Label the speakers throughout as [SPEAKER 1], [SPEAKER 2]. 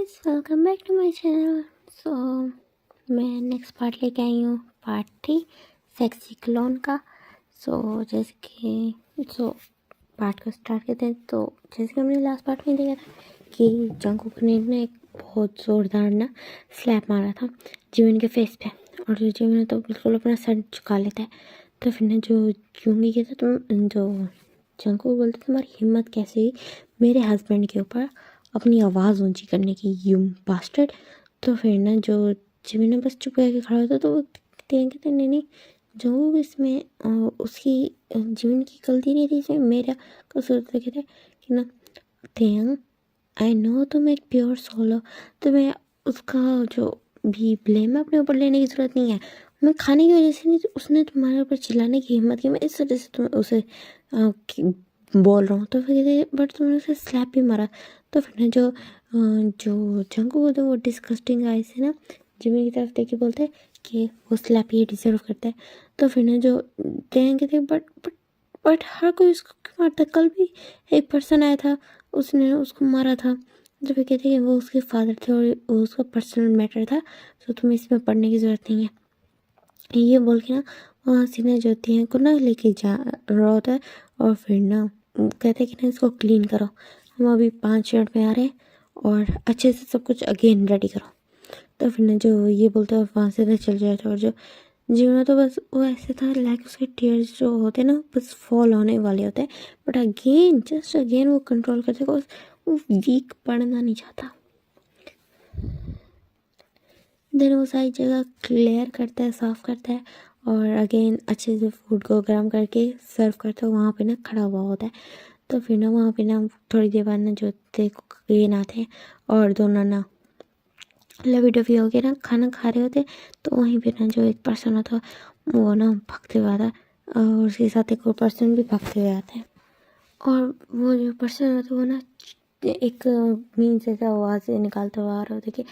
[SPEAKER 1] Guys, welcome back to my channel. So मैं next part लेके आई हूँ, पार्ट 3 सेक्सी क्लोन का। जैसे कि पार्ट को स्टार्ट करते हैं। तो जैसे कि हमने लास्ट पार्ट में देखा था कि जंगकुक ने एक बहुत ज़ोरदार ना स्लैप मारा था जिमिन के फेस पे, और जिमिन तो बिल्कुल अपना सर झुका लेता है। तो फिर ना जो यूंगी कहता तुम जो जंगकुक बोलते तुम्हारी हिम्मत कैसे हुई मेरे हस्बैंड के ऊपर अपनी आवाज़ ऊंची करने की, यू बास्टर्ड। तो फिर ना जो जिमिन बस चुप करके खड़ा होता तो वो कहते नहीं नहीं जो इसमें उसकी जिमिन की गलती नहीं थी, इसमें मेरा कसूर था। कहते कि ना तेंग आई नो तुम एक प्योर सोल हो, तुम्हें उसका जो भी ब्लेम है अपने ऊपर लेने की ज़रूरत नहीं है। मैं खाने की वजह से नहीं, उसने तुम्हारे ऊपर चिल्लाने की हिम्मत की, मैं इस वजह से तुम्हें उसे बोल रहा हूँ। तो फिर कहते बट तुमने उसे स्लैप भी मारा। तो फिर ना जो जंगकुक होता है वो डिस्गस्टिंग आई से ना जिमी की तरफ देख के बोलते हैं कि वो स्लैप ही डिजर्व करता है। तो फिर ना जो कहेंगे थे बट हर कोई उसको क्यों मारता, कल भी एक पर्सन आया था उसने उसको मारा था। तो फिर कहते हैं कि वो उसके फादर थे और वो उसका पर्सनल मैटर था, तो तुम्हें इसमें पढ़ने की ज़रूरत नहीं है। ये बोल के ना वहाँ से ना जो तिया को ना लेके जा रहा होता है। और फिर ना कहते हैं कि ना इसको क्लीन करो, हम अभी 5 मिनट में आ रहे हैं और अच्छे से सब कुछ अगेन रेडी करो। तो फिर ना जो ये बोलता है वहाँ से ना चल जाता है। और जो जीवना तो बस वो ऐसे था लाइक उसके टीयर्स जो होते हैं ना बस फॉल होने वाले होते हैं, बट अगेन जस्ट अगेन वो कंट्रोल करते हैं, वो वीक पड़ना नहीं चाहता। देन वो सारी जगह क्लियर करता है, साफ़ करता है और अगेन अच्छे से फूड को गर्म करके सर्व करता है। वहाँ पे ना खड़ा हुआ होता है। तो फिर ना वहाँ पे ना थोड़ी देर बाद ना जो कुक आते हैं और दोनों ना लवी डवी हो गए ना खाना खा रहे होते। तो वहीं पे ना जो एक पर्सन होता वो ना भागते हुए आता है और उसके साथ एक और पर्सन भी भागते हुए आता है। और वो जो पर्सन होता है वो ना एक मीन से आवाज़ निकालता हुआ आ रहा होता कि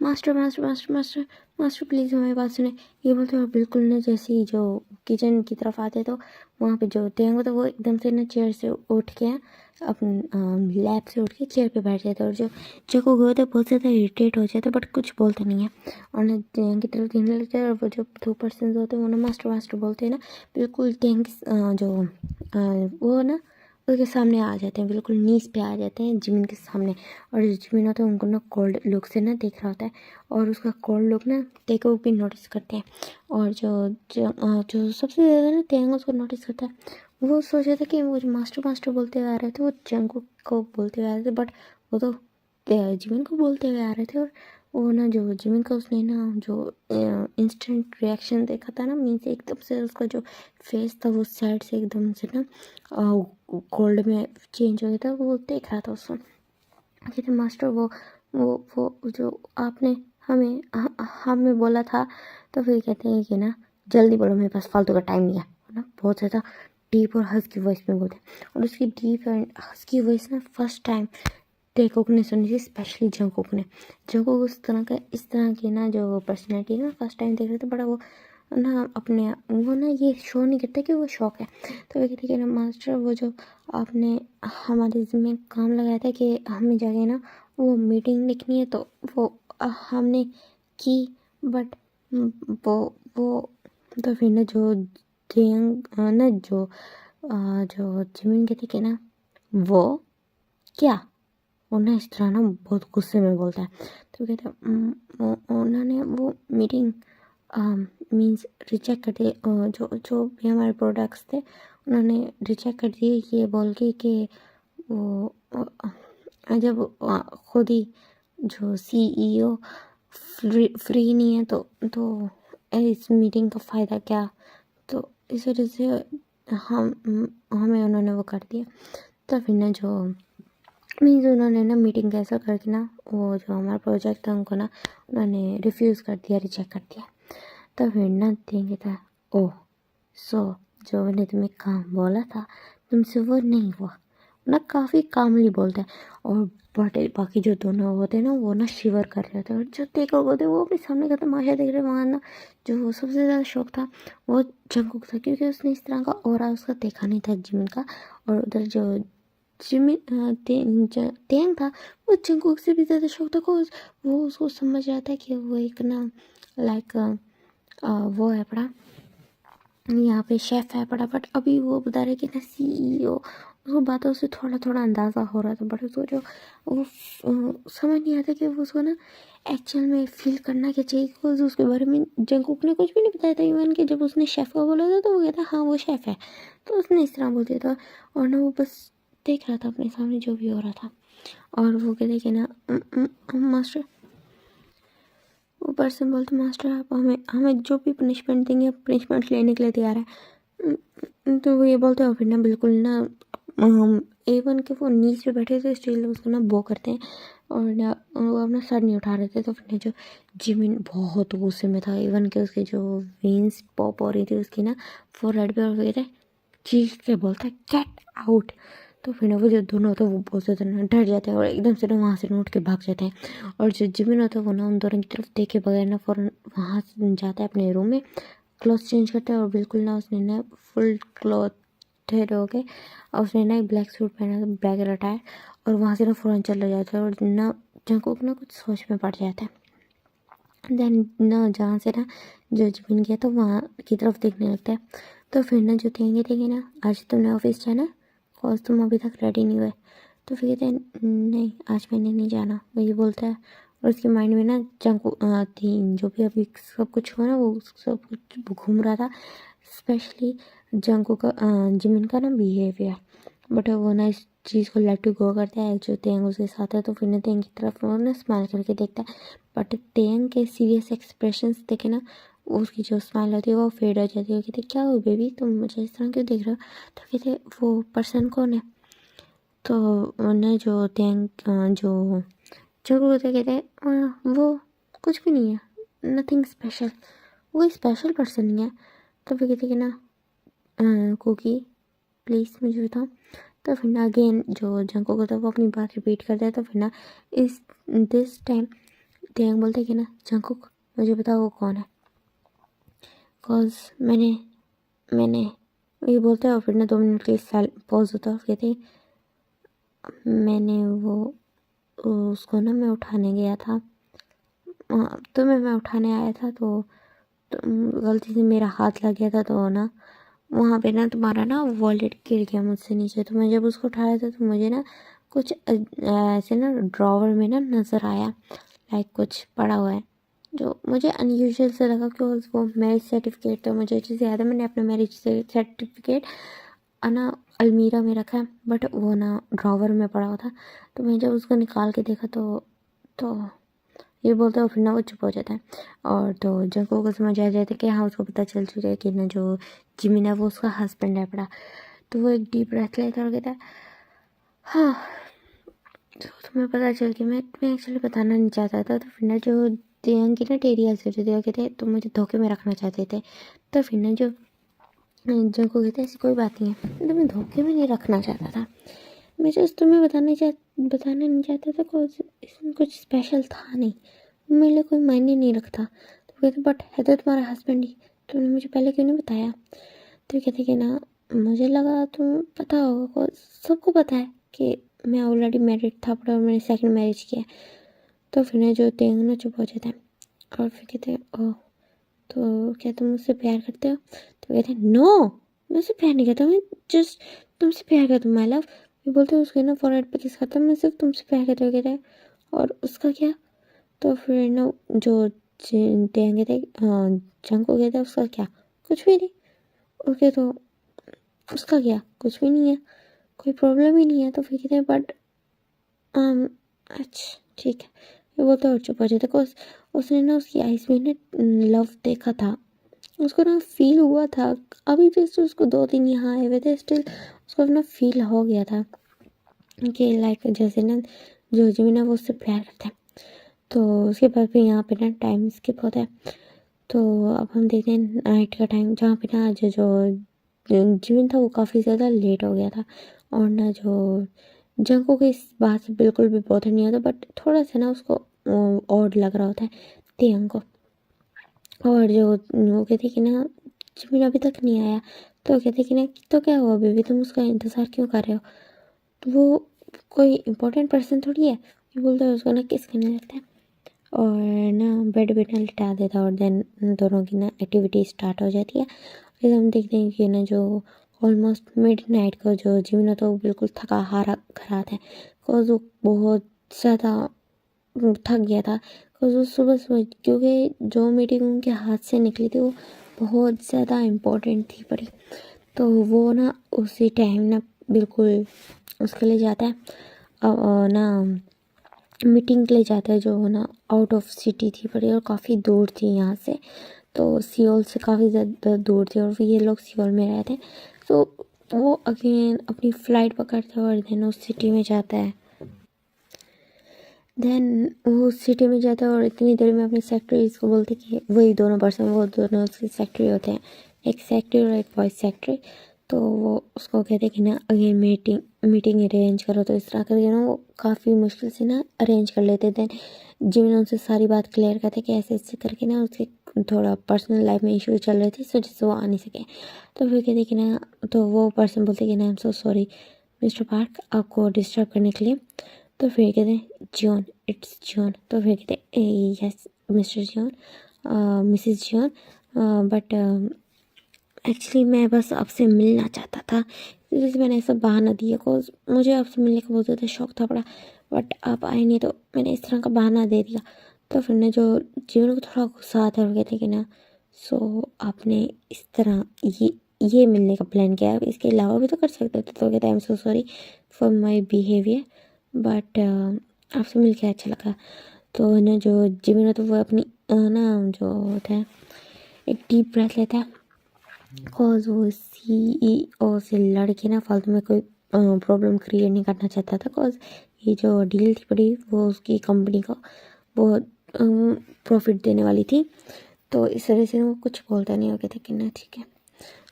[SPEAKER 1] master master master master master please हमारी बात सुने। ये बोलते हुए बिल्कुल ना जैसे ही जो किचन की तरफ आते तो वहाँ पे जो तेंग होता वो एकदम से ना चेयर से उठ के अपने लैब से उठ के चेयर पे बैठ जाते और जो जको गए थे बहुत ज़्यादा इरिटेट हो जाते, बट कुछ बोलते नहीं है। और ना तेंग की तरफ देखने लगते हैं और वो जो 2 पर्सन होते हैं वो ना मास्टर मास्टर बोलते हैं ना बिल्कुल तेंग वो ना उसके सामने आ जाते हैं, बिल्कुल नीस पे आ जाते हैं जिमिन के सामने। और जो जिमिन होता है उनको ना कोल्ड लुक से ना देख रहा होता है और उसका कोल्ड लुक ना टेको भी नोटिस करते हैं। और जो सबसे ज़्यादा ना तेंग उसको नोटिस करता है। वो सोच रहा था कि वो जो मास्टर मास्टर बोलते हुए आ रहे थे वो जंगकुक को बोलते हुए आ रहे थे, बट वो तो जिमिन को बोलते हुए आ रहे थे। और वो ना जो जिमिन का उसने ना जो इंस्टेंट रिएक्शन देखा था ना, मीन्स एकदम से उसका जो फेस था वो साइड से एकदम से ना गोल्ड में चेंज हो गया था। वो देख रहा था उसको। कहते मास्टर वो जो आपने हमें बोला था। तो फिर कहते हैं कि ना जल्दी बोलो, मेरे पास फालतू का टाइम नहीं है ना। बहुत ज़्यादा डीप और हस्की वॉइस में बोलते हैं और उसकी डीप एंड हस्की वॉइस ना फर्स्ट टाइम टेकोक ने सुनी थी, स्पेशली जंगकुक ने। जंगकुक इस तरह की ना जो पर्सनैलिटी ना फर्स्ट टाइम देख रहे थे, बड़ा वो ना अपने वो ना ये शो नहीं करता कि वो शौक है। तो वो कहते कि ना मास्टर वो जो आपने हमारे ज़िम्मे काम लगाया था कि हमें जाके ना वो मीटिंग लिखनी है, तो वो हमने की, बट वो तो फिर ना जो ना जो जिमिन कहते कि ना वो क्या वो ना इस तरह ना बहुत गुस्से में बोलता है। तो कहता है उन्होंने वो मीटिंग मीन्स रिजेक्ट कर दिए, जो जो भी हमारे प्रोडक्ट्स थे उन्होंने रिजेक्ट कर दिए ये बोल के कि वो जब खुद ही जो सीईओ फ्री नहीं है तो इस मीटिंग का फ़ायदा क्या। तो इस वजह से हमें उन्होंने वो कर दिया। तो फिर ना जो मीन्स उन्होंने ना मीटिंग कैंसिल करके ना वो जो हमारा प्रोजेक्ट था उनको ना उन्होंने रिफ्यूज़ कर दिया, रिजेक्ट कर दिया। तो फिर ना देंगे था ओह सो जो मैंने तुम्हें काम बोला था तुमसे वो नहीं हुआ ना। काफ़ी कामली बोलता है। और बटे बाकी जो दोनों होते हैं ना वो ना शिवर कर रहे होते हैं और जो देखो होते हैं वो अपने सामने का तमाशा देख रहे हैं। वहाँ ना जो सबसे ज़्यादा शौक था वो जंगकुक था, क्योंकि उसने इस तरह का और उसका देखा नहीं था जिमिन का। और उधर जो तेंग था वो जंगकुक से भी ज़्यादा शौक था। को वो उसको समझ रहा था कि वो एक ना लाइक वो है पड़ा यहाँ पे शेफ है पड़ा, बट अभी वो बता रहे कि ना CEO। उसको बातों से थोड़ा थोड़ा अंदाज़ा हो रहा था, बट उसको जो वो समझ नहीं आता कि वो उसको ना एक्चुअल में फील करना क्या चाहिए। बिकॉज उसके बारे में जंगकुक ने कुछ भी नहीं बताया था। इवन कि जब उसने शेफ़ को बोला था तो वो कहता हाँ वो शेफ़ है, तो उसने इस तरह बोल दिया था। और ना वो बस देख रहा था अपने सामने जो भी हो रहा था। और वो कहते कि ना मास्टर, वो पर्सन बोलते मास्टर आप हमें हमें जो भी पनिशमेंट देंगे पनिशमेंट लेने के लिए तैयार है। तो वो ये बोलते हैं, और फिर ना बिल्कुल ना A1 के वो नीच पे बैठे थे, स्टिल उसको ना बो करते हैं और ना वो अपना सर नहीं उठा रहे थे। तो फिर जो जिमिन बहुत गुस्से में था। A1 के उसके जो वेन्स पॉप हो रही थी उसकी ना फोरहेड पे, और कहते चीख के बोलता है गेट आउट। तो फिर ना वो जो दोनों होते हैं वो बहुत ज़्यादा ना डर जाते हैं और एकदम से ना वहाँ से उठ के भाग जाते हैं। और जो जिमिन होता है वो ना उन दोनों की तरफ देखे बगैर ना फ़ौरन वहाँ से जाता है अपने रूम में, क्लॉथ चेंज करता है और बिल्कुल ना उसने ना फुल क्लॉथेड हो गए और उसने ना एक ब्लैक सूट पहना था, ब्लैक अटायर, और वहाँ से ना फ़ौरन चला जाता है। और ना जंगकुक ना कुछ सोच में पड़ जाता है। देन ना जहाँ से ना जो जिमिन गया तो वहाँ की तरफ देखने लगता है। तो फिर ना जो कहेंगे थे ना आज तुमने ऑफिस जाना, कॉज तुम अभी तक रेडी नहीं हुए। तो फिर कहते हैं नहीं आज मैंने नहीं जाना, वो ये बोलता है। और उसके माइंड में ना थी जो भी अभी सब कुछ हुआ ना वो सब कुछ घूम रहा था, स्पेशली जंको का जिमिन का ना बिहेवियर। बट वो ना इस चीज़ को लेट टू गो करता है। जो तेंग उसके साथ है तो फिर ना तेंग की तरफ वो ना स्माइल करके देखता है, बट तेंग के सीरियस एक्सप्रेशंस देखे ना उसकी जो स्माइल होती है वो फेड हो जाती है। वो कहते क्या हो बेबी तुम मुझे इस तरह क्यों देख रहे हो। तो कहते वो पर्सन कौन है। तो उन्हें जो तेंग जो जो होते कहते वो कुछ भी नहीं है, नथिंग स्पेशल, वो स्पेशल पर्सन नहीं है। तो फिर कहते कि ना कुकी प्लीज़ मुझे बताओ। तो फिर ना अगेन जो जंको को था वो अपनी बात रिपीट करता है। तो फिर ना इस दिस टाइम तेंग बोलते कि ना जंकुक मुझे बताओ वो कौन है, कॉज मैंने ये बोलता है। और फिर ना 2 मिनट के लिए पॉज होता है। कहते मैंने वो उसको ना मैं उठाने गया था, तो मैं उठाने आया था तो गलती से मेरा हाथ लग गया था। तो ना वहाँ पे ना तुम्हारा ना वॉलेट गिर गया मुझसे नीचे। तो मैं जब उसको उठाया था तो मुझे ना कुछ ऐसे ना ड्रॉवर में ना नज़र आया, लाइक कुछ पड़ा हुआ है जो मुझे अनयूजुअल से लगा। क्योंकि वो मैरिज सर्टिफिकेट, तो मुझे अच्छे से याद है मैंने अपना मैरिज सर्टिफिकेट ना अलमीरा में रखा है, बट वो ना ड्रॉवर में पड़ा हुआ था। तो मैं जब उसको निकाल के देखा तो ये बोलता है, फिर ना वो चुप हो जाता है। और तो जंको को समझ आ जाता है कि हाँ उसको पता चल चुका है कि ना जो जिमिन है वो उसका हस्बैंड है पड़ा। तो वो एक डीप ब्रेथ लेता है और कहता है हाँ तो तुम्हें पता चल कि मैं एक्चुअली बताना नहीं चाहता था। तो फिर ना जो तेंग की ना टेरी ऐसे होती थी, कहते तुम मुझे धोखे में रखना चाहते थे। तो फिर ना जो जंको कहते ऐसी कोई बात नहीं है, तो मैं धोखे में नहीं रखना चाहता था, मैं जस्ट तुम्हें बताना नहीं चाहता था। कुछ इसमें कुछ स्पेशल था नहीं, मेरे लिए कोई मायने नहीं रखता। तो कहते बट है तो तुम्हारा हस्बैंड ही, तुमने मुझे पहले क्यों नहीं बताया। तो कहते कि ना मुझे लगा तुम्हें पता होगा, सबको पता है कि मैं ऑलरेडी मैरिड था और मैंने सेकंड मैरिज किया। तो फिर ना जो तेंग ना चुप हो जाता है। और फिर कहते हैं ओह तो क्या तुम मुझसे प्यार करते हो। तो कहते हैं नो मैं उससे प्यार नहीं करता, मैं जस्ट तुमसे प्यार करता हूँ माई लव। मैं बोलते हैं उसके ना फॉरहेड पे किस करता, मैं सिर्फ तुमसे प्यार करते हुए कहते हैं और उसका क्या। तो फिर ना जो तेंगे थे जंग को कहते हैं उसका क्या, कुछ भी नहीं। ओके तो उसका क्या, कुछ भी नहीं है, कोई प्रॉब्लम ही नहीं है। तो फिर कहते हैं बट अच्छा ठीक है। ये बोलते और चुप हो जाते बिकॉज उसने ना उसकी आइज में ना लव देखा था, उसको ना फील हुआ था। अभी जस्ट उसको 2 दिन यहाँ आए हुए थे, स्टिल उसको अपना फील हो गया था कि लाइक जैसे ना जो जिमिन है वो उससे प्यार करता है। तो उसके बाद फिर यहाँ पे ना टाइम स्किप होता है। तो अब हम देखते हैं नाइट का टाइम, जहाँ पे ना जो जिमिन था वो काफ़ी ज़्यादा लेट हो गया था। और ना जो जंको को इस बात से बिल्कुल भी बॉदर नहीं होता, बट थोड़ा सा ना उसको ऑड लग रहा होता है तेयंग को। और जो वो कहती कि ना जिमिन अभी तक नहीं आया। तो कहते कि ना तो क्या हुआ बेबी तुम उसका इंतज़ार क्यों कर रहे हो। वो कोई इम्पोर्टेंट पर्सन थोड़ी है। ये बोलता है उसको ना किस करने लगता है और ना बेड पे ना लिटा देता है और देन दोनों की ना एक्टिविटी स्टार्ट हो जाती है। फिर हम देखते हैं कि ना जो ऑलमोस्ट मिड नाइट को जो जिमिन होता है वो बिल्कुल थका हारा घर आता है, बिकॉज वो बहुत ज़्यादा थक गया था। बिकॉज वो सुबह सुबह, क्योंकि जो मीटिंग उनके हाथ से निकली थी वो बहुत ज़्यादा इम्पोर्टेंट थी बड़ी, तो वो ना उसी टाइम ना बिल्कुल उसके लिए जाता है ना मीटिंग के लिए जाता है, जो ना आउट ऑफ सिटी थी बड़ी और काफ़ी दूर थी यहाँ से, तो सियोल से काफ़ी ज़्यादा दूर थी और फिर ये लोग सियोल में रहते हैं। तो वो अगेन अपनी फ़्लाइट पकड़ता है और देन उस सिटी में जाता है। देन वो सिटी में जाता है और इतनी देर में अपनी सेक्रेटरीज को बोलते कि वही दोनों पर्सन, वो दोनों उसकी सेक्रेटरी होते हैं, एक सेक्रेटरी और एक वॉइस सेक्रेटरी। तो वो उसको कहते हैं कि ना अगेन मीटिंग अरेंज करो, तो इस तरह करके ना वो काफ़ी मुश्किल से ना अरेंज कर लेते थे। जिमिन उनसे सारी बात क्लियर करते कि ऐसे ऐसे करके ना उसके थोड़ा पर्सनल लाइफ में इशू चल रहे थे, सो जिससे वो आ नहीं सके। तो फिर कहते कि ना, तो वो पर्सन बोलते कि ना I am so sorry mister park आपको डिस्टर्ब करने के लिए। तो फिर कहते हैं जॉन, इट्स जॉन। तो फिर कहते हैं yes mister John, Mrs John, but actually मैं बस आपसे मिलना चाहता था, इसलिए मैंने ऐसा बहाना दिया, बिकॉज मुझे आपसे मिलने का बहुत ज़्यादा शौक था बड़ा, बट आप आए नहीं तो मैंने इस तरह का बहाना दे दिया। तो फिर ना जो जीवन को थोड़ा गुस्सा आता है और कहते कि ना सो आपने इस तरह ये मिलने का प्लान किया, आप इसके अलावा भी तो कर सकते थे। तो कहता है I am so sorry for my behaviour, but आपसे मिल के अच्छा लगा। तो ना जो जीवन है तो वो अपनी ना जो होता है एक डीप ब्रेथ लेता है, बिकॉज वो CEO से लड़ के ना फालतू में कोई प्रॉब्लम क्रिएट नहीं करना चाहता था, बिकॉज ये जो डील थी बड़ी वो उसकी कंपनी को बहुत प्रॉफिट देने वाली थी। तो इस तरह से वो कुछ बोलता नहीं, हो गया था कि ना ठीक है।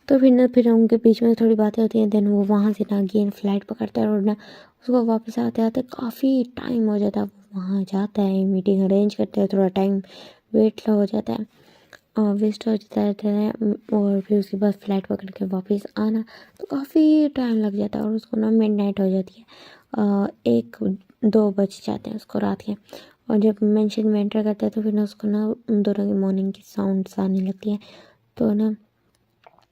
[SPEAKER 1] तो फिर उनके बीच में थोड़ी बातें होती हैं, देन वो वहाँ से ना अगेन फ़्लाइट पकड़ता है और ना उसको वापस आते आते काफ़ी टाइम हो जाता है। वो वहाँ जाता है, मीटिंग अरेंज करता है, थोड़ा टाइम वेट हो जाता है, वेस्ट हो जाता रहता है, और फिर उसके बाद फ़्लाइट पकड़ के वापस आना तो काफ़ी टाइम लग जाता है और उसको ना मिड नाइट हो जाती है, 1-2 बज जाते हैं उसको रात के। और जब मेंशन में एंटर करता है तो फिर ना उसको ना दोनों की मॉर्निंग की साउंड्स आने लगती हैं। तो ना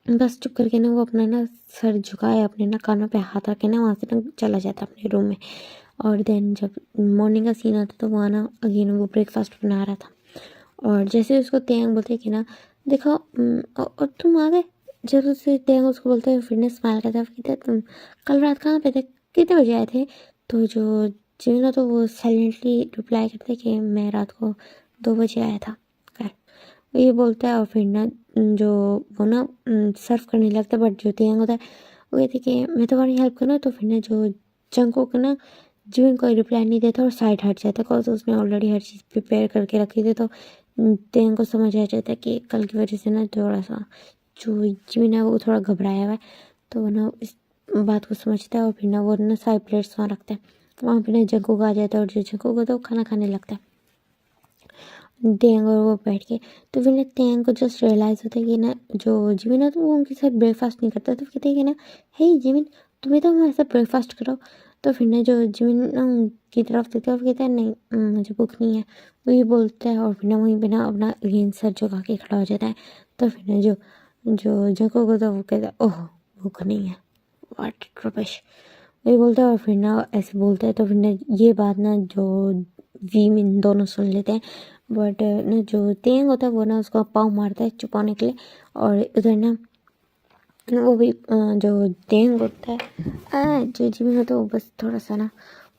[SPEAKER 1] बस चुप करके ना वो अपना ना सर झुकाए, अपने ना कानों पे हाथ रख के ना वहाँ से ना चला जाता है अपने रूम में। और देन जब मॉर्निंग का सीन आता तो वहाँ ना अगेन वो ब्रेकफास्ट बना रहा था और जैसे उसको तेंग बोलते कि ना देखो और तुम आ गए, जब उससे तेंग उसको बोलते हैं फिर ने स्माइल करता है, कहते तुम कल रात कहाँ पे थे, कितने बजे आए थे। तो जो जिन्ना तो वो साइलेंटली रिप्लाई करते कि मैं रात को 2 बजे आया था। ये बोलता है और फिर ना जो वो ना सर्व करने लगता है, बट जो तेंग होता है वो कहते कि मैं तुम्हारी हेल्प करूँ। तो फिर ना जो जंको को ना जिमिन कोई रिप्लाई नहीं देता और साइड हट जाता है, बिकॉज उसने ऑलरेडी हर चीज़ प्रिपेयर करके रखी थी। तो तेंग को समझ आ जाता है कि कल की वजह से ना थोड़ा सा जो जिमिन है वो थोड़ा घबराया हुआ है। तो वो ना इस बात को समझता है और फिर ना वो ना साइड प्लेट्स वहाँ रखता है, वहाँ पे ना जंको आ जाता है और जो जंको को तो खाना खाने लगता है तेंग और वो बैठ के। तो फिर ना तेंग को जस्ट रियलाइज़ होता है कि ना जो जिमिन है तो वो उनके साथ ब्रेकफास्ट नहीं करता। तो कहते हैं कि ना हे जिमिन तुम्हें तो हमारे साथ ब्रेकफास्ट करो। तो फिर ना जो जिमिन ना उनकी तरफ देखता है और कहता है नहीं मुझे भूख नहीं है, वो ये बोलता है और फिर ना वहीं पे ना अपना अगेन सर झुका के खड़ा हो जाता है। तो फिर ना जो जो जंको को तो वो कहता है ओह भूख नहीं है, वाट रबिश, वही बोलता है। और फिर ना ऐसे बोलता है तो फिर ना ये बात ना जो वीमिन दोनों सुन लेते हैं, बट ना जो तेंग होता है वो ना उसको पाँव मारता है छुपाने के लिए। और उधर ना वो भी जो तेंग होता है जो जिमिन होता है वो बस थोड़ा सा ना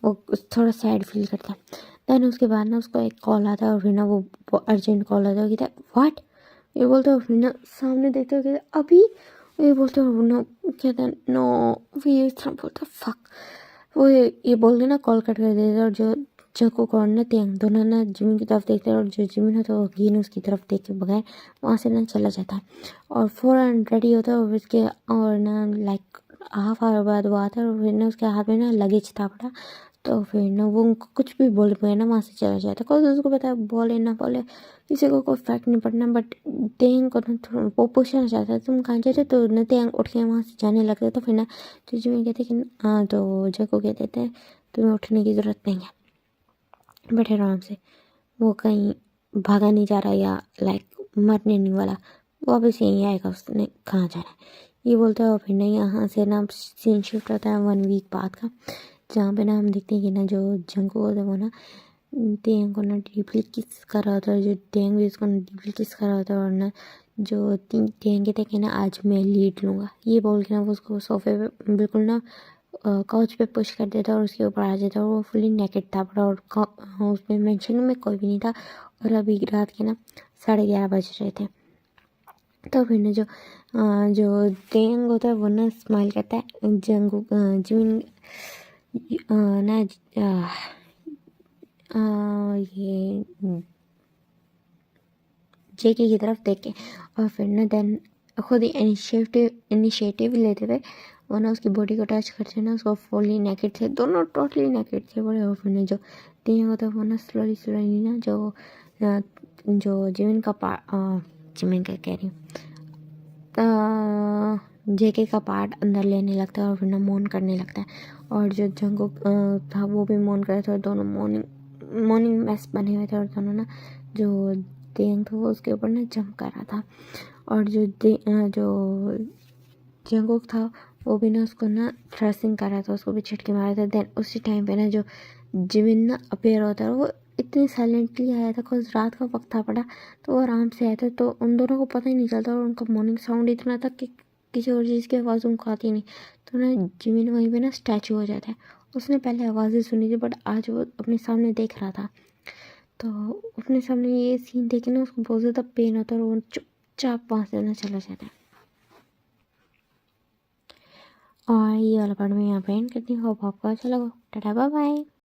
[SPEAKER 1] वो थोड़ा सैड फील करता है। देन उसके बाद ना उसको एक कॉल आता है और फिर ना वो अर्जेंट कॉल आता है, कहता है व्हाट, ये बोलते हो फिर ना सामने देखते हो कहते अभी, ये बोलते हो ना कहता है नो, वो ये इस तरह बोलता फक, वो ये बोल के ना कॉल कट कर देता है। और जो जको को और ना तेंग दोनों ना जिमिन की तरफ देखते हैं और जो जिमिन होता है वो अगेन उसकी तरफ देख के बगैर वहाँ से ना चला जाता है और फ़ौरन रेडी होता है। और उसके और ना लाइक हाफ आवर बाद वो आता है और फिर ना उसके हाथ में ना लगेज था बड़ा। तो फिर ना वो उनको कुछ भी बोल के ना वहाँ से चला जाता, बिकॉज उसको पता है बोले ना बोले किसी को कोई फर्क नहीं पड़ना। बट तेंग को ना थोड़ा वो पूछना चाहता है तुम कहाँ जा रहे, तो न तेंग उठ के वहाँ से जाने लगता है। तो फिर ना जिमिन कहते कि हाँ, तो जको कह देते हैं तुम्हें उठने की ज़रूरत नहीं है, बैठे आराम से, वो कहीं भागा नहीं जा रहा या लाइक मरने नहीं वाला, वापस यहीं आएगा, उसने कहाँ जाना है ये बोलता है। और फिर ना यहाँ से ना सीन शिफ्ट होता है 1 वीक बाद का, जहाँ पे ना हम देखते हैं कि ना जो जंगू होता है वो ना तेंग को ना डीपली किस कर रहा होता है, जो तेंग भी उसको डीपली किस कर रहा होता है। और ना जो तेंग कहते हैं ना आज मैं लीड लूँगा, ये बोल के ना वो उसको सोफे पे बिल्कुल ना काउच पे पुश कर देता है और उसके ऊपर आ जाता है। और वो फुली नेकेड था पूरा, और उसमें मेंशन में कोई भी नहीं था। और अभी रात के ना 11:30 बज रहे थे। तो फिर ना जो तेंग होता है वो ना स्माइल करता है जंगू जिमिन ना ये जेके की तरफ देख के, और फिर ना देन खुद ही इनिशिएटिव लेते हुए वो ना उसकी बॉडी को टच करते ना, उसको फुली नेकेड थे, दोनों टोटली नेकेड थे बड़े। और फिर ना जो तेंग होता है वो ना स्लोली ना जो जिमिन का कह रही हूँ, जेके का पार्ट अंदर लेने लगता है और फिर ना मौन करने लगता है। और जो जंगुक था वो भी मौन कर रहा था, और दोनों मॉर्निंग मैस बने हुए थे। और दोनों ना जो तेंग था वो उसके ऊपर ना जंप कर रहा था, और जो जंगुक था वो भी ना उसको ना थ्रसिंग कर रहा था, उसको भी झटके मार रहा था। देन उसी टाइम पे ना जो जिमिन ना अपेयर होता है, वो इतनी साइलेंटली आया था, कुछ रात का वक्त था पड़ा, तो वो आराम से आया था, तो उन दोनों को पता ही नहीं चलता। और उनका मॉर्निंग साउंड इतना था कि किसी और चीज़ की आवाज़ उनको आती नहीं। तो ना जिमिन वहीं पे ना स्टैचू हो जाता है। उसने पहले आवाज़ें सुनी थी, बट आज वो अपने सामने देख रहा था, तो अपने सामने ये सीन देखे ना उसको बहुत ज़्यादा पेन होता है, और वो चुपचाप वहाँ से ना चला जाता है। और ये वाला पार्ट मैं यहाँ पे एंड करती हूँ। होप आपको अच्छा लगा। टाटा बाय बाय।